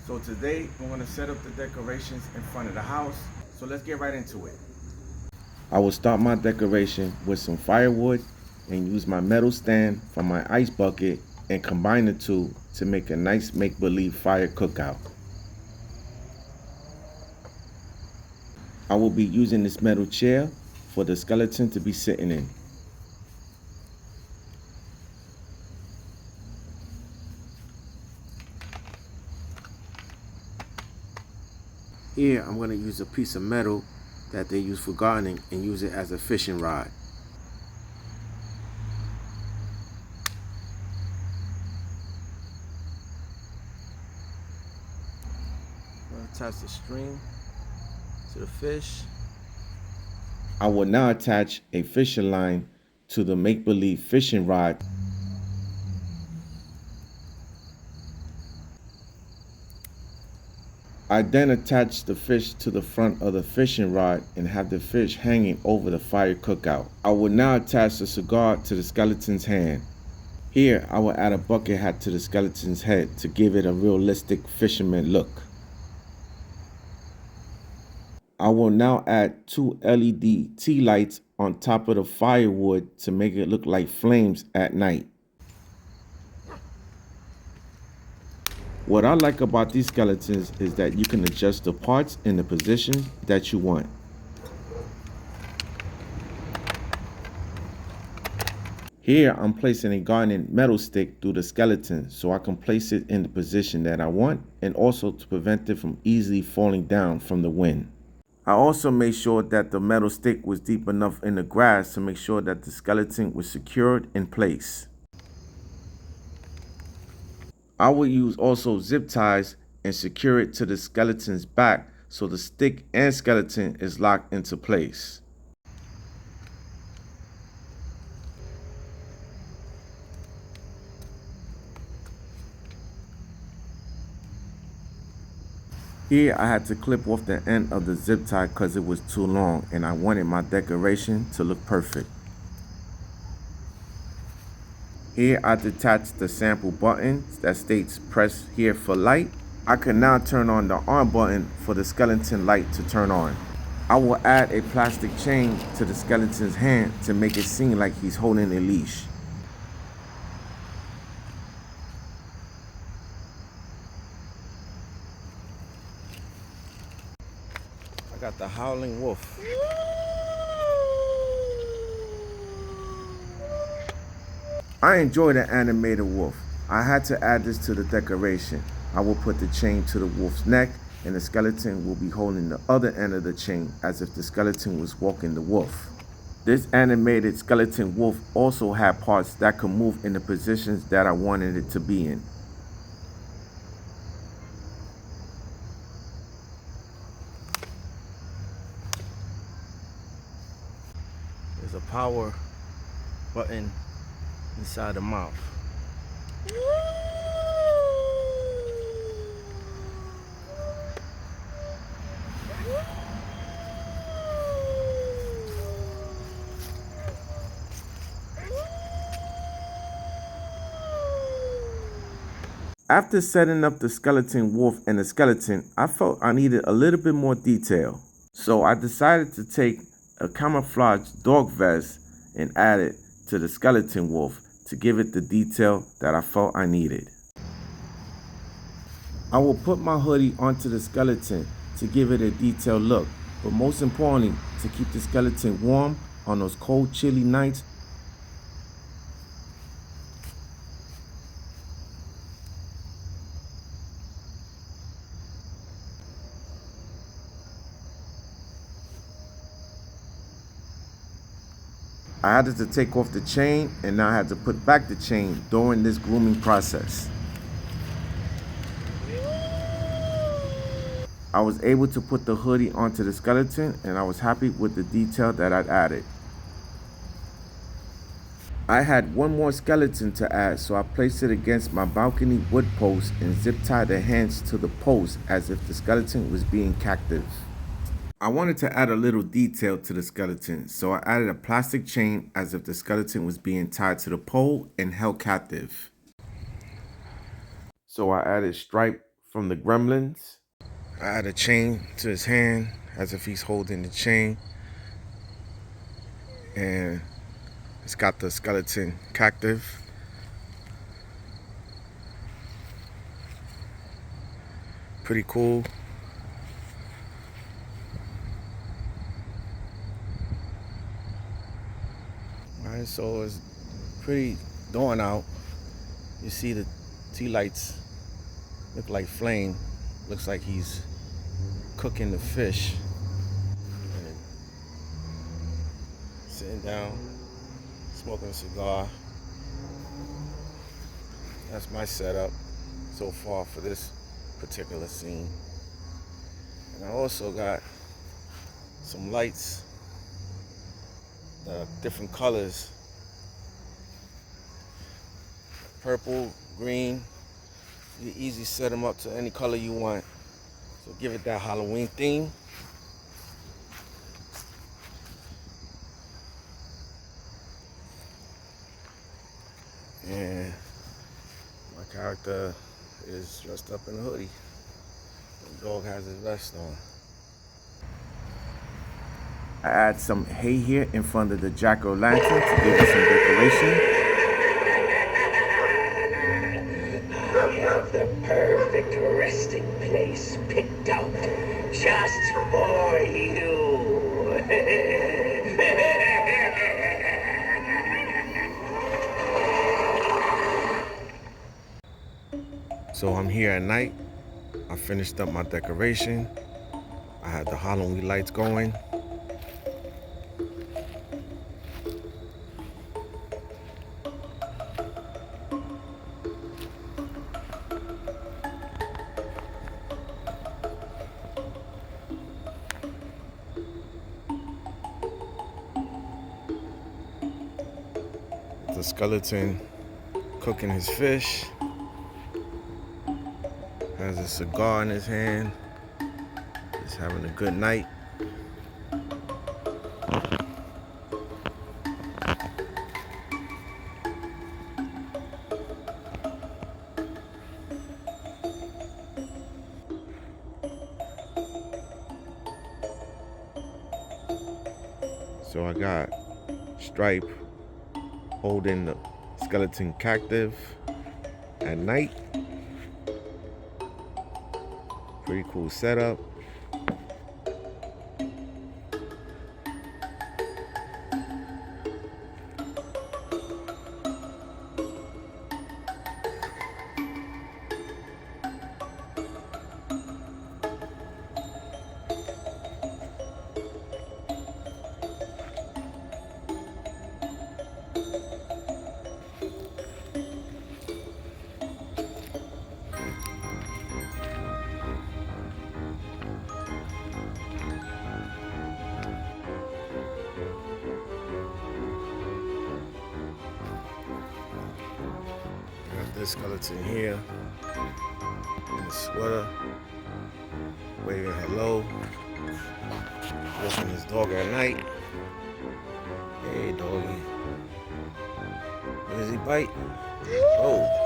So today I'm gonna set up the decorations in front of the house. So let's get right into it. I will start my decoration with some firewood and use my metal stand from my ice bucket and combine the two to make a nice make-believe fire cookout. I will be using this metal chair for the skeleton to be sitting in. Here I'm going to use a piece of metal that they use for gardening and use it as a fishing rod. I'm going to attach the string to the fish. I will now attach a fishing line to the make-believe fishing rod. I then attach the fish to the front of the fishing rod and have the fish hanging over the fire cookout. I will now attach the cigar to the skeleton's hand. Here, I will add a bucket hat to the skeleton's head to give it a realistic fisherman look. I will now add 2 LED tea lights on top of the firewood to make it look like flames at night. What I like about these skeletons is that you can adjust the parts in the position that you want. Here I'm placing a garden metal stick through the skeleton so I can place it in the position that I want and also to prevent it from easily falling down from the wind. I also made sure that the metal stick was deep enough in the grass to make sure that the skeleton was secured in place. I will use also zip ties and secure it to the skeleton's back so the stick and skeleton is locked into place. Here I had to clip off the end of the zip tie because it was too long and I wanted my decoration to look perfect. Here I detached the sample button that states press here for light. I can now turn on the arm button for the skeleton light to turn on. I will add a plastic chain to the skeleton's hand to make it seem like he's holding a leash. I got the howling wolf. I enjoy the animated wolf. I had to add this to the decoration. I will put the chain to the wolf's neck and the skeleton will be holding the other end of the chain as if the skeleton was walking the wolf. This animated skeleton wolf also had parts that could move in the positions that I wanted it to be in. There's a power button inside the mouth. After setting up the skeleton wolf and the skeleton, I felt I needed a little bit more detail. So I decided to take a camouflage dog vest and add it to the skeleton wolf to give it the detail that I felt I needed. I will put my hoodie onto the skeleton to give it a detailed look, but most importantly, to keep the skeleton warm on those cold, chilly nights. I had to take off the chain and now I had to put back the chain during this grooming process. I was able to put the hoodie onto the skeleton and I was happy with the detail that I'd added. I had one more skeleton to add, so I placed it against my balcony wood post and zip tied the hands to the post as if the skeleton was being captive. I wanted to add a little detail to the skeleton, so I added a plastic chain as if the skeleton was being tied to the pole and held captive. So I added striped from the Gremlins. I add a chain to his hand as if he's holding the chain. And it's got the skeleton cactus. Pretty cool. Alright, so it's pretty dawn out. You see the tea lights look like flame. Looks like he's cooking the fish. And sitting down, smoking a cigar. That's my setup so far for this particular scene. And I also got some lights, different colors. Purple, green. You easy set them up to any color you want. So give it that Halloween theme. And my character is dressed up in a hoodie. The dog has his vest on. I add some hay here in front of the jack-o'-lantern to give it some decoration. I have the perfect resting place picked out just for you. So I'm here at night. I finished up my decoration. I had the Halloween lights going. The skeleton cooking his fish. Has a cigar in his hand. Just having a good night. So I got Stripe holding the skeleton cactus at night. Pretty cool setup. This skeleton here in the sweater, waving hello, walking his dog at night. Hey doggy, where does he bite? Oh.